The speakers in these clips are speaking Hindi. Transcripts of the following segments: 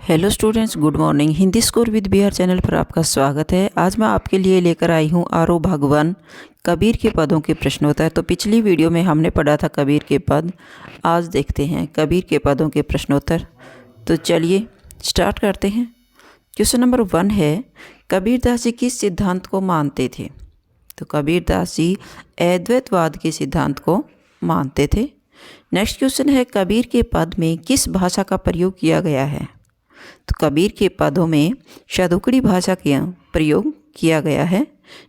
Hello students, good morning. Hindi score with Bihar channel पर आपका स्वागत है। आज मैं आपके लिए लेकर आई हूँ आरो भगवान कबीर के पदों के प्रश्नोत्तर। तो पिछली वीडियो में हमने पढ़ा था कबीर के पद, आज देखते हैं कबीर के पदों के प्रश्नोत्तर। तो चलिए स्टार्ट करते हैं। क्वेश्चन नंबर 1 है, कबीरदास जी किस सिद्धांत को मानते थे? तो कबीरदास जी अद्वैतवाद के सिद्धांत को मानते थे। नेक्स्ट क्वेश्चन है, कबीर के पद में किस भाषा का प्रयोग किया गया है? तो कबीर के पदों में शतुकड़ी भाषा का प्रयोग किया गया है।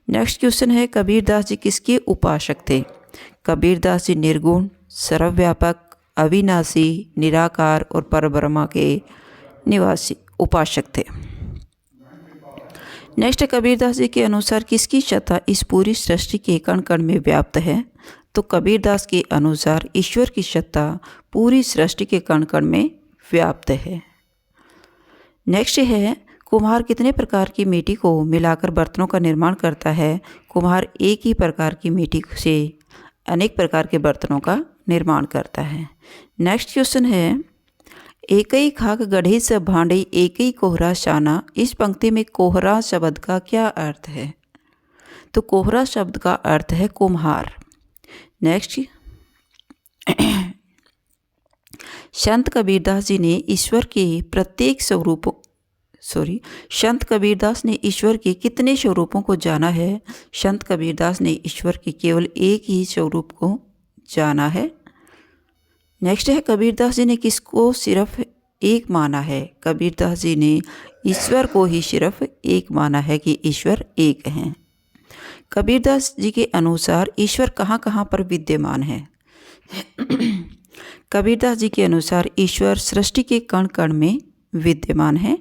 नेक्स्ट क्वेश्चन है, कबीरदास जी किसके उपासक थे? कबीरदास जी निर्गुण, सर्वव्यापक, अविनाशी, निराकार और परब्रह्म के निवासी उपासक थे। नेक्स्ट है, कबीरदास जी के अनुसार किसकी सत्ता इस पूरी सृष्टि के कण कण में व्याप्त है? तो कबीरदास के अनुसार ईश्वर की सत्ता पूरी सृष्टि के कण कण में व्याप्त है। नेक्स्ट है, कुम्हार कितने प्रकार की मिट्टी को मिलाकर बर्तनों का निर्माण करता है? कुम्हार एक ही प्रकार की मिट्टी से अनेक प्रकार के बर्तनों का निर्माण करता है। नेक्स्ट क्वेश्चन है, एकई खाक गढ़े सब भांडे एकई कोहरा शाना। इस पंक्ति में कोहरा शब्द का क्या अर्थ है? तो कोहरा शब्द का अर्थ है कुम्हार। नेक्स्ट, संत कबीरदास जी ने ईश्वर के प्रत्येक स्वरूपों संत कबीरदास ने ईश्वर के कितने स्वरूपों को जाना है? संत कबीरदास ने ईश्वर के केवल एक ही स्वरूप को जाना है। नेक्स्ट है, कबीरदास जी ने किसको सिर्फ एक माना है? कबीरदास जी ने ईश्वर को ही सिर्फ एक माना है कि ईश्वर एक हैं। कबीरदास जी के अनुसार ईश्वर कहाँ कहाँ पर विद्यमान है? कबीरदास जी के अनुसार ईश्वर सृष्टि के कण कण में विद्यमान है।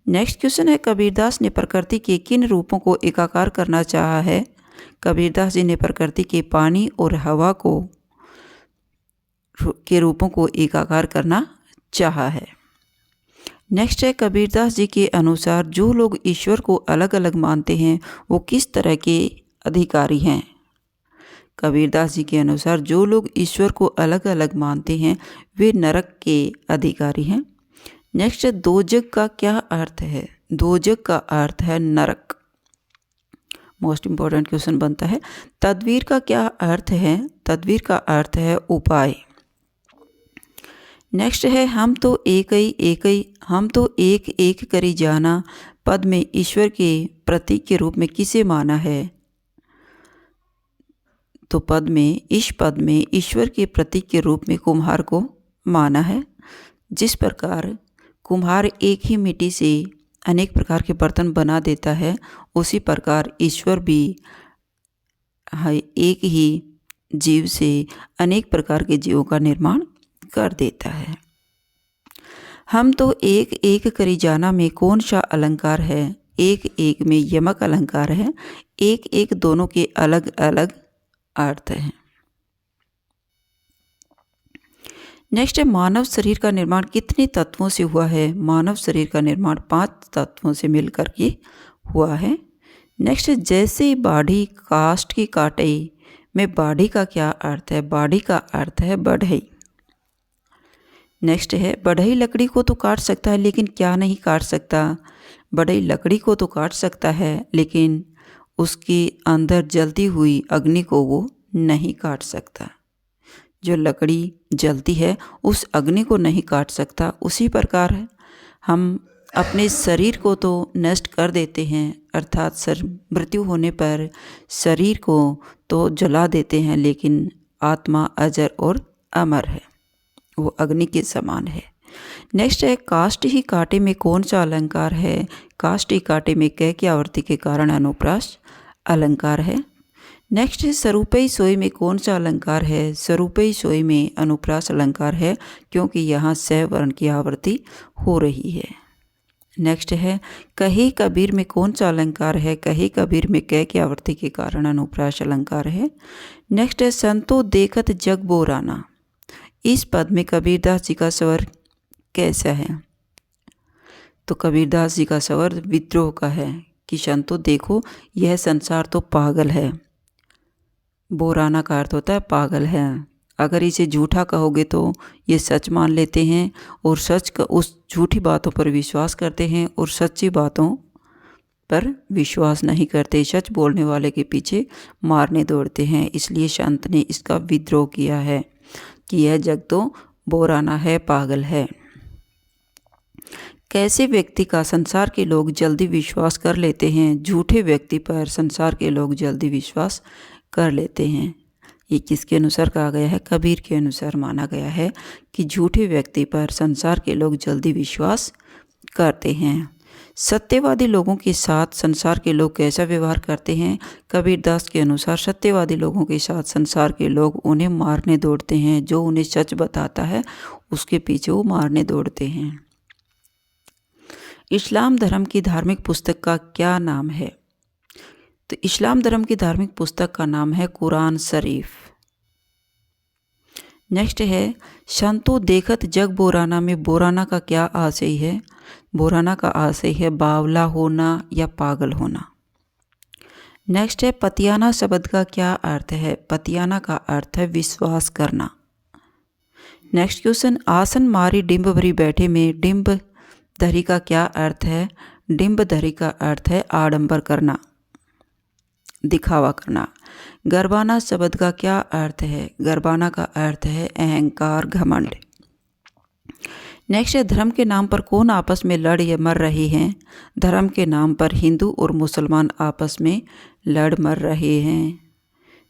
नेक्स्ट क्वेश्चन है, कबीरदास ने प्रकृति के किन रूपों को एकाकार करना चाहा है? कबीरदास जी ने प्रकृति के पानी और हवा के रूपों को एकाकार करना चाहा है। नेक्स्ट है, कबीरदास जी के अनुसार जो लोग ईश्वर को अलग अलग मानते हैं वो किस तरह के अधिकारी हैं? कबीरदास जी के अनुसार जो लोग ईश्वर को अलग अलग मानते हैं वे नरक के अधिकारी हैं। नेक्स्ट, दोजक का क्या अर्थ है? दोजक का अर्थ है नरक। मोस्ट इम्पॉर्टेंट क्वेश्चन बनता है। तदवीर का क्या अर्थ है? तदवीर का अर्थ है उपाय। नेक्स्ट है, हम तो एक एक करी जाना। पद में ईश्वर के प्रतीक के रूप में किसे माना है? तो इस पद में ईश्वर के प्रतीक के रूप में कुम्हार को माना है। जिस प्रकार कुम्हार एक ही मिट्टी से अनेक प्रकार के बर्तन बना देता है, उसी प्रकार ईश्वर भी एक ही जीव से अनेक प्रकार के जीवों का निर्माण कर देता है। हम तो एक एक करी जाना में कौन सा अलंकार है? एक एक में यमक अलंकार है। एक एक दोनों के अलग अलग अर्थ है। नेक्स्ट है, मानव शरीर का निर्माण कितने तत्वों से हुआ है? मानव शरीर का निर्माण 5 तत्वों से मिलकर के हुआ है। नेक्स्ट है, जैसे बाढ़ी काष्ठ की काटे में बाढ़ी का क्या अर्थ है? बाढ़ी का अर्थ है बढ़ई। नेक्स्ट है, बढ़ई लकड़ी को तो काट सकता है लेकिन क्या नहीं काट सकता? बढ़ई लकड़ी को तो काट सकता है लेकिन उसके अंदर जलती हुई अग्नि को वो नहीं काट सकता। जो लकड़ी जलती है उस अग्नि को नहीं काट सकता। उसी प्रकार हम अपने शरीर को तो नष्ट कर देते हैं, अर्थात मृत्यु होने पर शरीर को तो जला देते हैं, लेकिन आत्मा अजर और अमर है, वो अग्नि के समान है। नेक्स्ट है, काष्ठ ही कांटे में कौन सा अलंकार है? काष्ठ ही कांटे में कै की आवर्ती के कारण अनुप्रास अलंकार है। नेक्स्ट है, सरूपई सोई में कौन सा अलंकार है? सरूपई सोई में अनुप्रास अलंकार है क्योंकि यहाँ स वर्ण की आवर्ती हो रही है। नेक्स्ट है, कहे कबीर में कौन सा अलंकार है? कहे कबीर में कै की आवर्ती के कारण अनुप्रास अलंकार है। नेक्स्ट है, संतो देखत जग बोराना। इस पद में कबीरदास जी का स्वर कैसा है? तो कबीरदास जी का स्वर विद्रोह का है कि संतो देखो यह संसार तो पागल है। बोराना का अर्थ होता है पागल है, अगर इसे झूठा कहोगे तो ये सच मान लेते हैं और सच का उस झूठी बातों पर विश्वास करते हैं और सच्ची बातों पर विश्वास नहीं करते। सच बोलने वाले के पीछे मारने दौड़ते हैं। इसलिए संत ने इसका विद्रोह किया है कि यह जग तो बोराना है, पागल है। कैसे व्यक्ति का संसार के लोग जल्दी विश्वास कर लेते हैं। झूठे व्यक्ति पर संसार के लोग जल्दी विश्वास कर लेते हैं। ये किसके अनुसार कहा गया है? कबीर के अनुसार माना गया है कि झूठे व्यक्ति पर संसार के लोग जल्दी विश्वास करते हैं। सत्यवादी लोगों के साथ संसार के लोग कैसा व्यवहार करते हैं? कबीरदास के अनुसार सत्यवादी लोगों के साथ संसार के लोग उन्हें मारने दौड़ते हैं। जो उन्हें सच बताता है उसके पीछे वो मारने दौड़ते हैं। इस्लाम धर्म की धार्मिक पुस्तक का क्या नाम है? तो इस्लाम धर्म की धार्मिक पुस्तक का नाम है कुरान शरीफ। नेक्स्ट है, संतो देखत जग बोराना में बोराना का क्या आशय है? बोराना का आशय है बावला होना या पागल होना। नेक्स्ट है, पतियाना शब्द का क्या अर्थ है? पतियाना का अर्थ है विश्वास करना। नेक्स्ट क्वेश्चन, आसन मारी डिम्ब भरी बैठे में डिम्ब धरी का क्या अर्थ है? डिम्ब धरी का अर्थ है आडंबर करना, दिखावा करना। गर्बाना शब्द का क्या अर्थ है? गर्बाना का अर्थ है अहंकार, घमंड। नेक्स्ट है, धर्म के नाम पर कौन आपस में लड़ या मर रहे हैं? धर्म के नाम पर हिंदू और मुसलमान आपस में लड़ मर रहे हैं।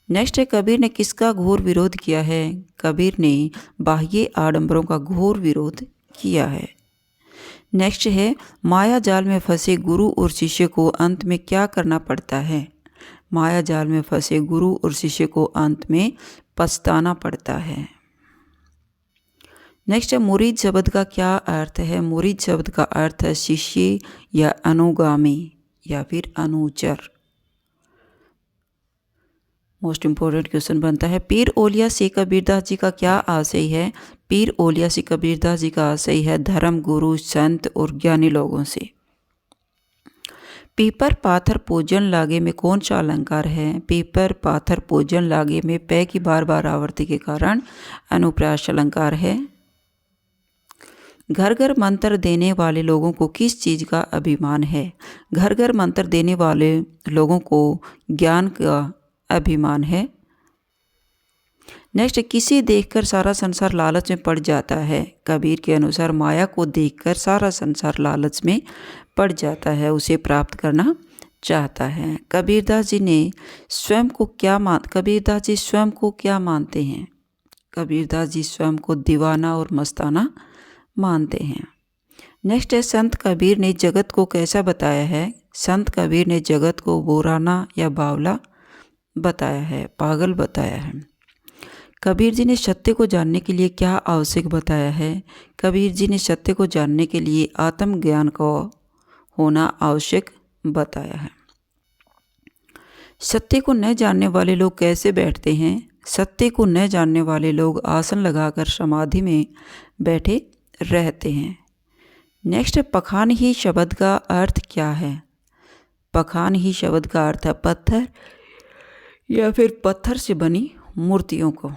नेक्स्ट है, कबीर ने किसका घोर विरोध किया है? कबीर ने बाह्य आडंबरों का घोर विरोध किया है। नेक्स्ट है, माया जाल में फंसे गुरु और शिष्य को अंत में क्या करना पड़ता है? माया जाल में फंसे गुरु और शिष्य को अंत में पछताना पड़ता है। नेक्स्ट है, मुरीद शब्द का क्या अर्थ है? मुरीद शब्द का अर्थ है शिष्य या अनुगामी या फिर अनुचर। मोस्ट इम्पोर्टेंट क्वेश्चन बनता है, पीर ओलिया से कबीरदास जी का क्या आशय है? पीर ओलिया से कबीरदास जी का आशय है धर्म, गुरु, संत और ज्ञानी लोगों से। पीपर पाथर पूजन लागे में कौन सा अलंकार है? पीपर पाथर पूजन लागे में पै की बार बार आवृत्ति के कारण अनुप्रास अलंकार है। घर घर मंत्र देने वाले लोगों को किस चीज़ का अभिमान है? घर घर मंत्र देने वाले लोगों को ज्ञान का अभिमान है। नेक्स्ट, किसे देखकर सारा संसार लालच में पड़ जाता है? कबीर के अनुसार माया को देखकर सारा संसार लालच में पड़ जाता है, उसे प्राप्त करना चाहता है। कबीरदास जी स्वयं को क्या मानते हैं? कबीरदास जी स्वयं को दीवाना और मस्ताना मानते हैं। नेक्स्ट है, संत कबीर ने जगत को कैसा बताया है? संत कबीर ने जगत को बोराना या बावला बताया है, पागल बताया है। कबीर जी ने सत्य को जानने के लिए क्या आवश्यक बताया है? कबीर जी ने सत्य को जानने के लिए आत्मज्ञान को होना आवश्यक बताया है। सत्य को न जानने वाले लोग कैसे बैठते हैं? सत्य को न जानने वाले लोग आसन लगाकर समाधि में बैठे रहते हैं। नेक्स्ट, पखान ही शब्द का अर्थ क्या है? पखान ही शब्द का अर्थ है पत्थर या फिर पत्थर से बनी मूर्तियों को।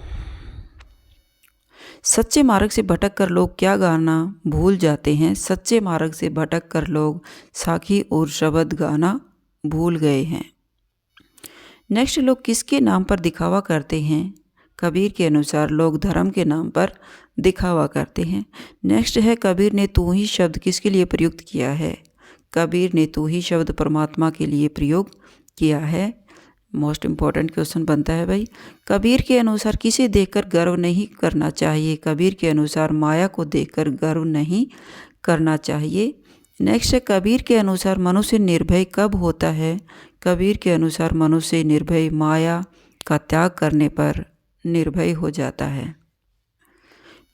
सच्चे मार्ग से भटक कर लोग क्या गाना भूल जाते हैं? सच्चे मार्ग से भटक कर लोग साखी और शब्द गाना भूल गए हैं। नेक्स्ट, लोग किसके नाम पर दिखावा करते हैं? कबीर के अनुसार लोग धर्म के नाम पर दिखावा करते हैं। नेक्स्ट है, कबीर ने तू ही शब्द किसके लिए प्रयुक्त किया है? कबीर ने तू ही शब्द परमात्मा के लिए प्रयोग किया है। मोस्ट इम्पॉर्टेंट क्वेश्चन बनता है भाई। कबीर के अनुसार किसे देखकर गर्व नहीं करना चाहिए? कबीर के अनुसार माया को देखकर गर्व नहीं करना चाहिए। नेक्स्ट है, कबीर के अनुसार मनुष्य निर्भय कब होता है? कबीर के अनुसार मनुष्य निर्भय माया का त्याग करने पर निर्भय हो जाता है।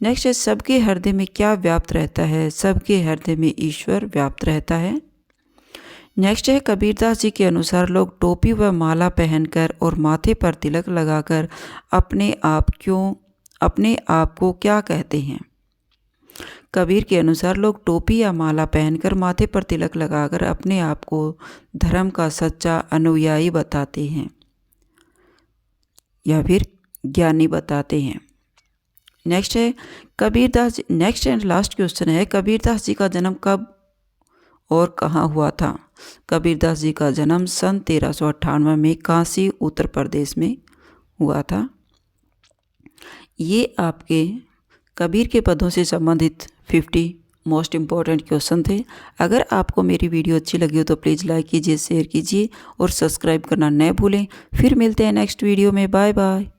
नेक्स्ट है, सबके हृदय में क्या व्याप्त रहता है? सबके हृदय में ईश्वर व्याप्त रहता है। नेक्स्ट है, कबीरदास जी के अनुसार लोग टोपी व माला पहनकर और माथे पर तिलक लगाकर अपने आप को क्या कहते हैं? कबीर के अनुसार लोग टोपी या माला पहनकर माथे पर तिलक लगाकर अपने आप को धर्म का सच्चा अनुयायी बताते हैं या फिर ज्ञानी बताते हैं। नेक्स्ट है Kabirdas, next and last question है कबीरदास जी का जन्म कब और कहाँ हुआ था। कबीरदास जी का जन्म सन 1398 में काशी उत्तर प्रदेश में हुआ था। ये आपके कबीर के पदों से संबंधित 50 मोस्ट इम्पॉर्टेंट क्वेश्चन थे। अगर आपको मेरी वीडियो अच्छी लगी हो तो प्लीज़ लाइक कीजिए, शेयर कीजिए और सब्सक्राइब करना न भूलें। फिर मिलते हैं नेक्स्ट वीडियो में। Bye bye.